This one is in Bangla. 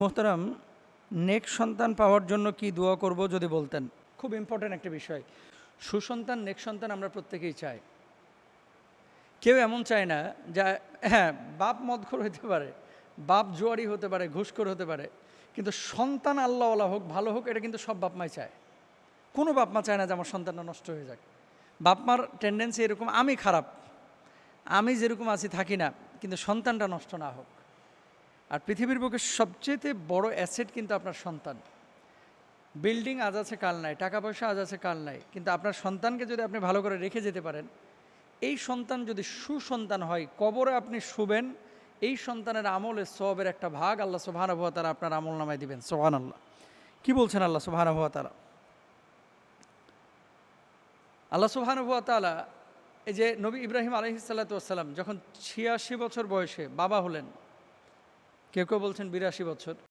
মোহতারাম, নেক্সট সন্তান পাওয়ার জন্য কি দোয়া করব যদি বলতেন। খুব ইম্পর্ট্যান্ট একটা বিষয়। সুসন্তান নেক্সট সন্তান আমরা প্রত্যেকেই চাই। কেউ এমন চায় না যা, হ্যাঁ, বাপ মদখোর হতে পারে, বাপ জুয়ারি হতে পারে, ঘুষখোর হতে পারে, কিন্তু সন্তান আল্লাহওয়ালা হোক, ভালো হোক, এটা কিন্তু সব বাপ মাই চায়। কোনো বাপ মা চায় না যে আমার সন্তানটা নষ্ট হয়ে যাক। বাপ মার টেন্ডেন্সি এরকম, আমি খারাপ, আমি যেরকম আছি থাকি না, কিন্তু সন্তানটা নষ্ট না হোক। আর পৃথিবীর বুকে সবচেয়ে বড় অ্যাসেট কিন্তু আপনার সন্তান। বিল্ডিং আজ আছে কাল নাই, টাকা পয়সা আজ আছে কাল নাই, কিন্তু আপনার সন্তানকে যদি আপনি ভালো করে রেখে যেতে পারেন, এই সন্তান যদি সুসন্তান হয়, কবরে আপনি শুবেন, এই সন্তানের আমলের সওয়াবের একটা ভাগ আল্লাহ সুবহানাহু ওয়া তাআলা আপনার আমল নামায় দিবেন। সুবহানাল্লাহ। কি বলছেন আল্লাহ সুবহানাহু ওয়া তাআলা? আল্লাহ সুবহানাহু ওয়া তাআলা এই যে নবী ইব্রাহিম আলাইহিস সালাতু ওয়াস সালাম যখন ৮৬ বছর বয়সে বাবা হলেন, কেউ কেউ বলছেন ৮২ বছর,